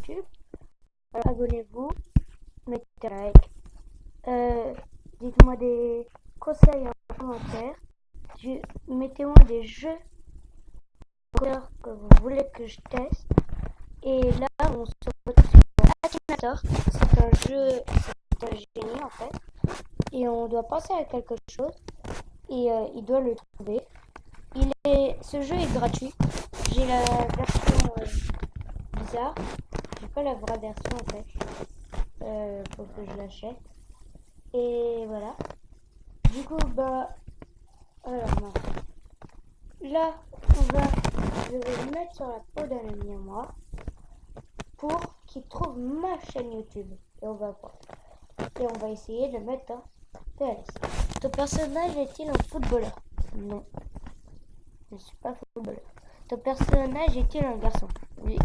YouTube. Abonnez-vous, mettez un like, dites-moi des conseils en commentaire, mettez-moi des jeux que vous voulez que je teste. Et là, on se retrouve sur Akinator. C'est un jeu, c'est un génie en fait. Et on doit penser à quelque chose. Et il doit le trouver. Ce jeu est gratuit. J'ai la version bizarre. J'ai pas la vraie version en fait. Faut que je l'achète. Et voilà. Du coup, alors non. Là, je vais le mettre sur la peau d'un ami à moi pour qu'il trouve ma chaîne YouTube. Et on va voir. Et on va essayer de le mettre dans PLS. Ton personnage est-il un footballeur? Non. Je ne suis pas footballeur. Ton personnage est-il un garçon? Oui.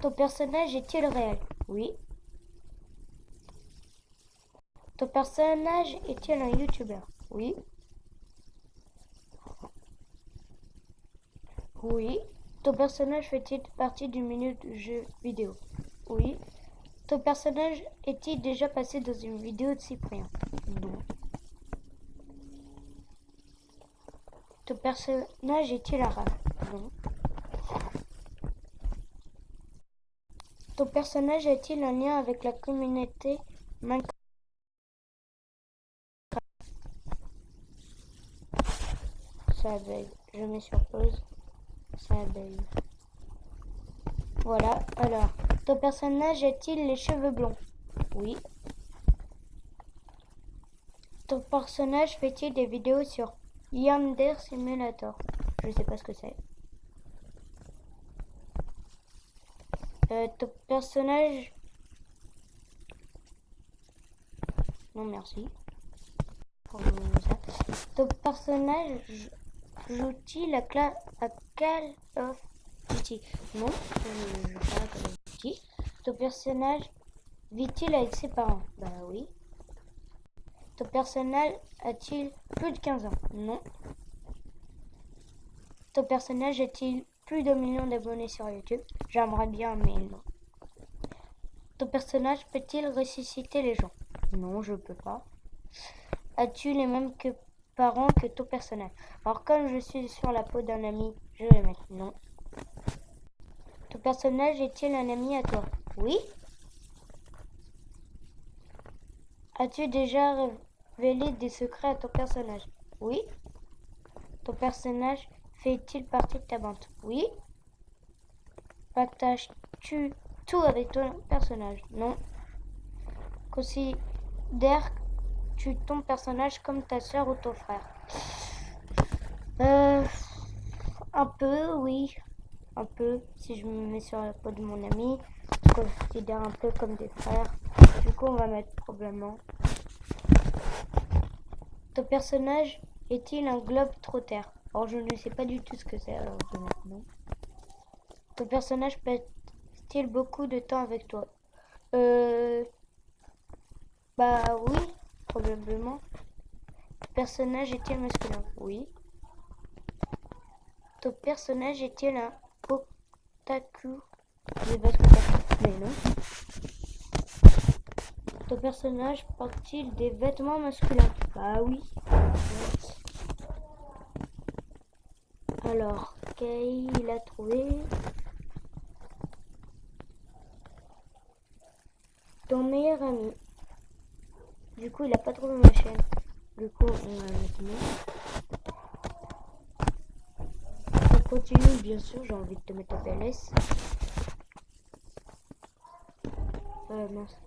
Ton personnage est-il réel? Oui. Ton personnage est-il un youtubeur? Oui. Oui. Ton personnage fait-il partie du menu de jeu vidéo? Oui. Ton personnage est-il déjà passé dans une vidéo de Cyprien? Non. Ton personnage est-il arabe? Non. Ton personnage a-t-il un lien avec la communauté Minecraft? Ça bug. Je mets sur pause. Ça bug. Voilà. Alors, ton personnage a-t-il les cheveux blonds? Oui. Ton personnage fait-il des vidéos sur Yandere Simulator? Je sais pas ce que c'est. Ton personnage... Non, merci. Ton personnage joue-t-il à Call of Duty? Non, je joue pas à Call of Duty. Ton personnage vit-il avec ses parents? Bah oui. Ton personnage a-t-il plus de 15 ans? Non. Ton personnage a-t-il plus de millions d'abonnés sur YouTube? J'aimerais bien, mais non. Ton personnage peut-il ressusciter les gens? Non, je peux pas. As-tu les mêmes parents que ton personnage? Alors comme je suis sur la peau d'un ami, je vais mettre non. Ton personnage est-il un ami à toi? Oui. As-tu déjà révélé des secrets à ton personnage? Oui. Ton personnage fait-il partie de ta bande? Oui. Partages-tu tout avec ton personnage? Non. Considères-tu ton personnage comme ta soeur ou ton frère? Un peu, oui. Un peu. Si je me mets sur la peau de mon ami, je considère un peu comme des frères. Du coup, on va mettre probablement. Ton personnage est-il un globe trotter? Or, je ne sais pas du tout ce que c'est, alors je vais mettre non. Ton personnage passe-t-il beaucoup de temps avec toi? Bah oui, probablement. Ton personnage est-il masculin? Oui. Ton personnage est-il un otaku? Je sais pas ce que c'est, mais non. Ton personnage porte-t-il des vêtements masculins? Bah oui. Alors, Kay, il a trouvé. Ton meilleur ami. Du coup, il a pas trouvé ma chaîne. Du coup, on va mettre non. On continue, bien sûr. J'ai envie de te mettre au PLS. Mince.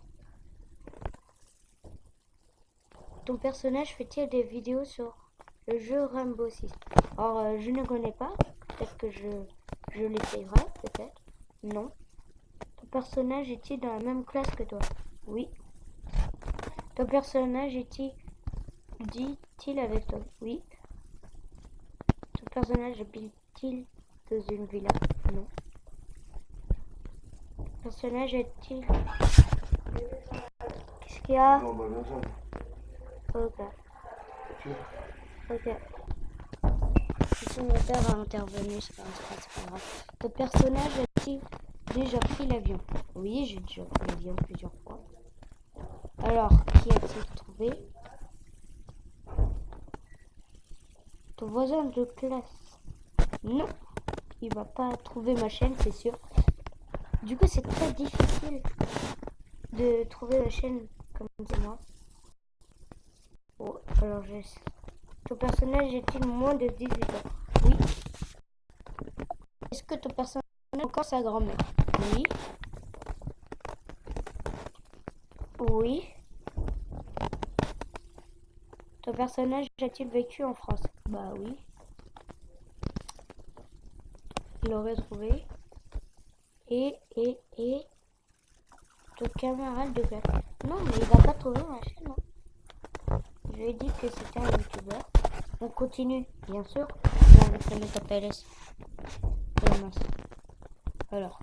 Ton personnage fait-il des vidéos sur le jeu Rainbow Six? Alors, je ne connais pas. Peut-être que je l'essayerai, peut-être. Non. Ton personnage est-il dans la même classe que toi? Oui. Ton personnage dit-il avec toi? Oui. Ton personnage habite-t-il dans une villa? Non. Ton personnage est-il... Qu'est-ce qu'il y a? Ok. Ok. Si mon père a intervenu, c'est pas grave. Ton personnage est-il déjà pris l'avion? Oui, j'ai déjà pris l'avion plusieurs fois. Alors, qui a-t-il trouvé? Ton voisin de classe? Non, il va pas trouver ma chaîne, c'est sûr. Du coup, c'est très difficile de trouver la chaîne comme c'est moi. Oh, alors, ton personnage est-il moins de 18 ans? Oui. Est-ce que ton personnage a encore sa grand-mère? Oui. Oui. Ton personnage a-t-il vécu en France? Bah oui. Il l'aurait trouvé. Et ton camarade de classe? Non, mais il va pas trouver ma chaîne. Hein. Je lui ai dit que c'était un youtubeur. On continue, bien sûr. Non, je vais mettre en PLS. Oh, mince. Alors.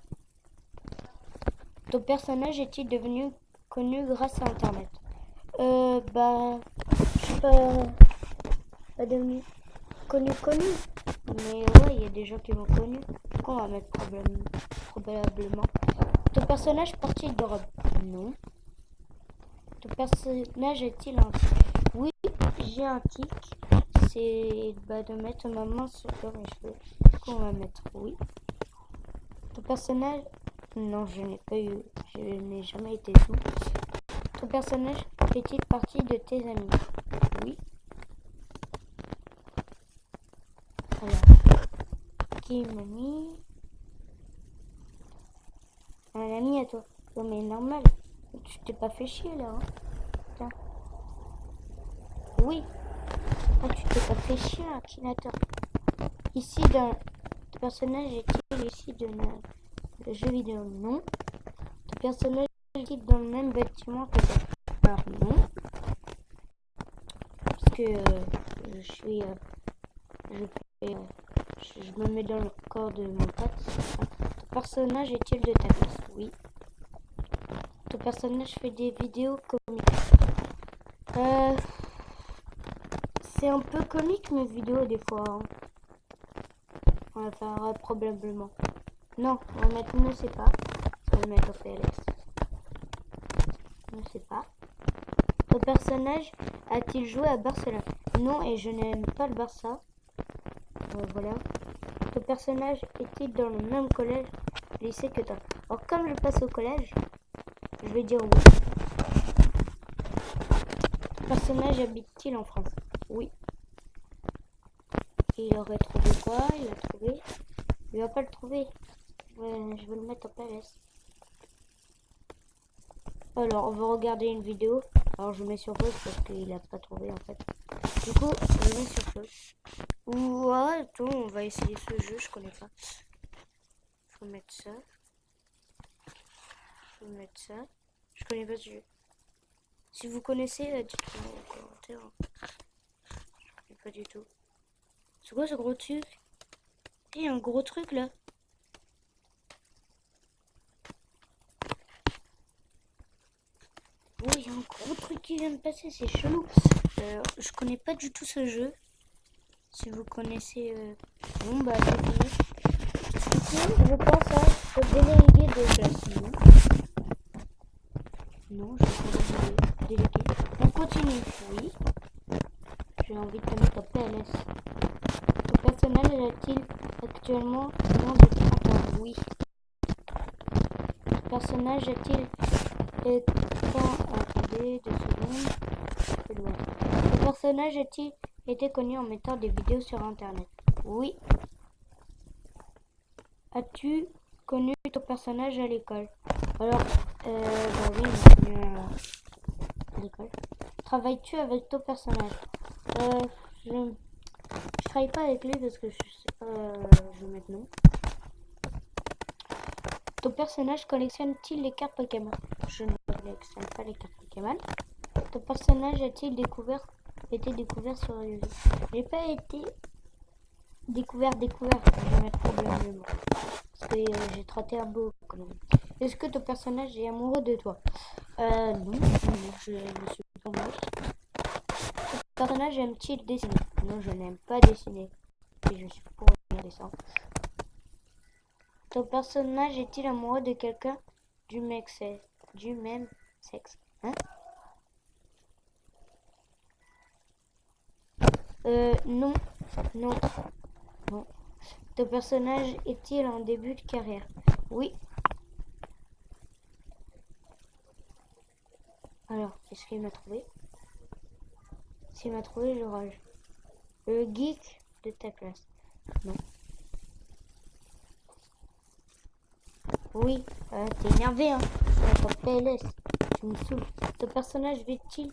Ton personnage est-il devenu connu grâce à Internet? Bah, je suis pas devenu connu. Mais ouais, il y a des gens qui m'ont connu. Du coup, on va mettre probablement. Ton personnage porte-t-il de robe? Non. Ton personnage est-il un tic? Oui, j'ai un tic. C'est de mettre ma main sur mes cheveux. Du coup, on va mettre oui. Ton personnage... Non, je n'ai pas eu... Je n'ai jamais été sous. Ton personnage fait-il partie de tes amis? Oui. Alors, qui m'a mis... Un ami à toi. Non mais normal. Tu t'es pas fait chier là, hein. Tiens. Oui. Ah, tu t'es pas fait chier, Akinator. Ici, ton personnage est-il ici de jeu vidéo? Non. Ton personnage est-il dans le même bâtiment que toi? Alors non. Parce que je suis... je me mets dans le corps de mon pote. Ton personnage est-il de ta classe? Oui. Ton personnage fait des vidéos comiques? C'est un peu comique mes vidéos des fois. Hein. On va faire probablement. Non, on va mettre ne sais pas. On va le mettre au PLS. Ne sais pas. Ton personnage a-t-il joué à Barcelone? Non, et je n'aime pas le Barça. Voilà. Ton personnage est-il dans le même collège, lycée que toi? Alors comme je passe au collège, je vais dire oui. Ton personnage habite-t-il en France? Oui. Et il aurait trouvé quoi? Il a trouvé. Il va pas le trouver. Je vais le mettre en PLS. Alors, on va regarder une vidéo. Alors, je mets sur pause parce qu'il a pas trouvé en fait. Du coup, je mets sur pause. Ou attends, on va essayer ce jeu, je connais pas. Faut mettre ça. Faut mettre ça. Je connais pas ce jeu. Si vous connaissez, dites-moi en commentaire. Je connais pas du tout. C'est quoi ce gros truc? Il y a un gros truc là. Oh, il y a un gros truc qui vient de passer, c'est chelou. Je connais pas du tout ce jeu. Si vous connaissez... Bon bah c'est fini. Du coup, je pense à te déléguer de classe. Non, je vais pas déléguer. On continue. Oui. J'ai envie de te mettre en PLS. Ton personnage a-t-il actuellement moins de 30 ans? Oui. Ton personnage a-t-il attendez 2 secondes. C'est loin. Ton personnage a-t-il été connu en mettant des vidéos sur internet? Oui. As-tu connu ton personnage à l'école? Alors, bah oui, on est connu à l'école. Travailles-tu avec ton personnage? Je travaille pas avec lui parce que je sais pas, je vais mettre non. Ton personnage collectionne-t-il les cartes Pokémon? Je ne collectionne pas les cartes Pokémon. Ton personnage a-t-il été découvert sur les réseaux? J'ai pas été découvert, je vais mettre probablement. Parce que j'ai traité un beau quand même. Est-ce que ton personnage est amoureux de toi? Non, je ne suis pas amoureux. Ton personnage aime-t-il dessiner? Non, je n'aime pas dessiner. Et je suis pour regarder ça. Ton personnage est-il amoureux de quelqu'un du même sexe? Hein? Non. Non. Non. Ton personnage est-il en début de carrière? Oui. Alors, est-ce qu'il m'a trouvé? S'il m'a trouvé, je rage. Le geek de ta classe? Non. Oui, t'es énervé, hein? Pas PLS, tu me saoules. Ton personnage vit-il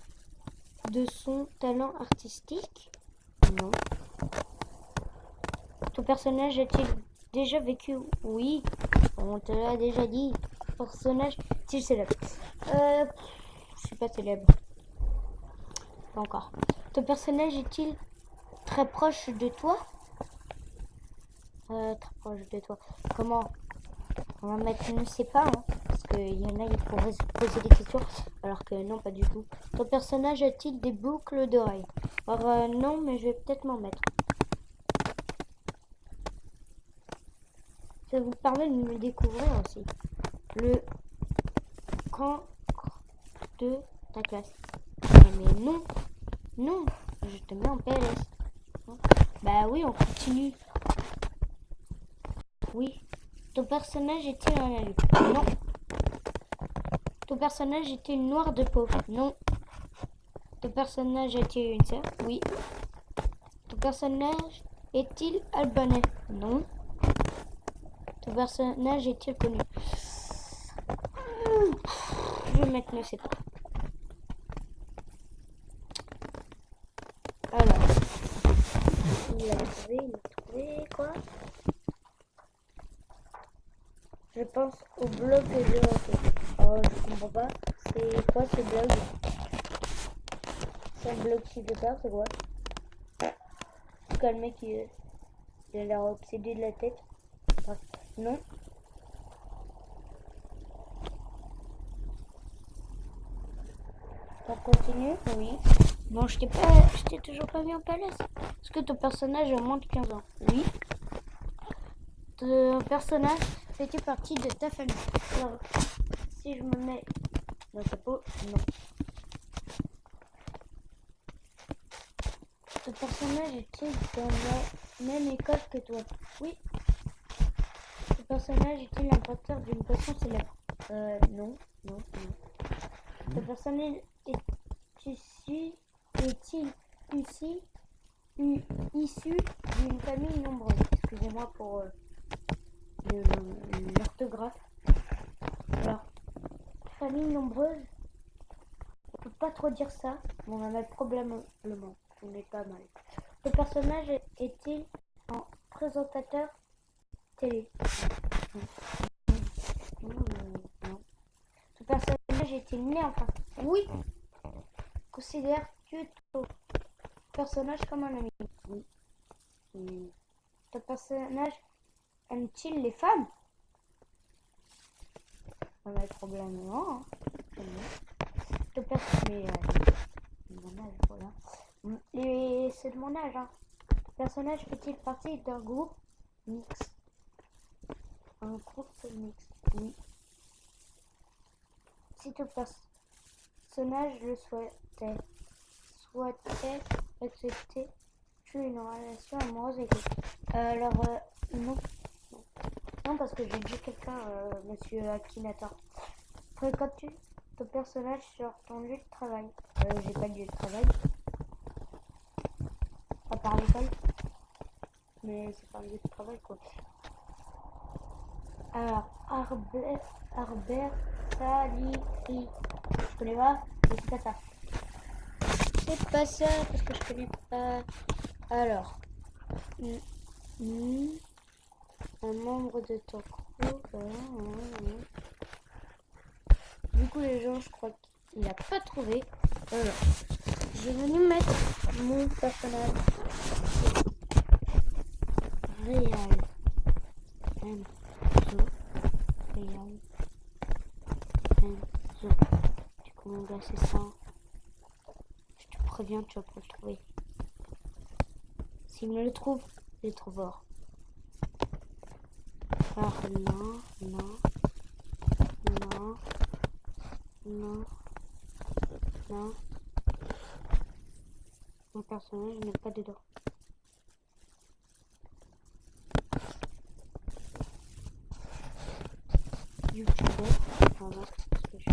de son talent artistique? Non. Ton personnage a-t-il déjà vécu? Oui, on te l'a déjà dit. Ton personnage est-il célèbre? Je suis pas célèbre. Pas encore. Ton personnage est-il très proche de toi? Très proche de toi. Comment? On va mettre ne sais pas, hein, parce qu'il y en a, ils pourraient se poser des questions, alors que non, pas du tout. Ton personnage a-t-il des boucles d'oreilles? Alors, non, mais je vais peut-être m'en mettre. Ça vous permet de me découvrir aussi. Le cancre de ta classe. Mais non, non, je te mets en PLS. Bah oui, on continue. Oui. Ton personnage est-il un adulte? Non. Ton personnage est-il noir de peau? Non. Ton personnage est-il une sœur? Oui. Ton personnage est-il albanais? Non. Ton personnage est-il connu? Je vais mettre ne sais pas. Alors. Il a trouvé quoi? Je pense au blog que j'ai refait. Oh, je comprends pas. C'est quoi ce blog? C'est un blog psychopathe, c'est quoi? En tout cas, le mec, il a l'air obsédé de la tête. Bref, non. On continue? Oui. Bon, je t'ai toujours pas mis en palace. Est-ce que ton personnage a moins de 15 ans? Oui. Ton personnage fait partie de ta famille? Alors, si je me mets dans ta peau, non. Ton personnage est-il dans la même école que toi? Oui. Ton personnage est-il un porteur d'une potion célèbre? Non, non, non. Ton personnage est-il issu d'une famille nombreuse? Excusez-moi pour l'orthographe. Alors, famille nombreuse, on peut pas trop dire ça, mais on en a probablement. On est pas mal. Le personnage est-il un présentateur télé? Non. Ce personnage est-il né en France? Oui. Considères-tu ton personnage comme un ami? Oui. Ton personnage aime-t-il les femmes? On a probablement. Hein. Ton personnage, mon âge, voilà. C'est de mon âge. Hein. Ton personnage fait-il partie d'un groupe mixte? Un groupe mixte, oui. Si ton personnage le souhaitait accepter une relation amoureuse avec lui. Alors, non. Non, parce que j'ai déjà quelqu'un, monsieur Akinator. Fréquentes-tu ton personnage sur ton lieu de travail? J'ai pas de lieu de travail. À part l'école. Mais c'est pas un lieu de travail, quoi. Alors, Arbert Saliri. Je connais pas, mais c'est pas ça. C'est pas ça, parce que je connais pas. Alors. Un membre de ton groupe. Du coup, les gens, je crois qu'il a pas trouvé. Alors, je vais venir mettre mon personnage réel. Enzo. Réel. Enzo. Du coup, mon gars, c'est ça. Je te préviens, tu vas pas le trouver. S'il me le trouve, je le trouve hors. Alors non, non, non, non, non. Mon personnage n'est pas dedans. YouTuber. Voilà, parce que je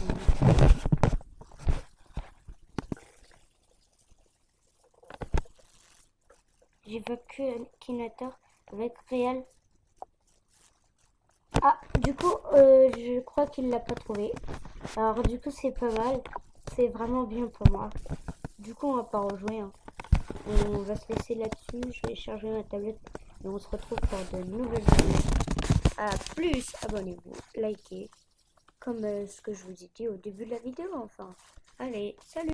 j'évoque Akinator avec Real. Ah, du coup, je crois qu'il l'a pas trouvé. Alors, du coup, c'est pas mal. C'est vraiment bien pour moi. Du coup, on va pas rejouer, hein. On va se laisser là-dessus. Je vais charger ma tablette et on se retrouve pour de nouvelles vidéos. A plus, abonnez-vous, likez, comme ce que je vous ai dit au début de la vidéo, enfin. Allez, salut!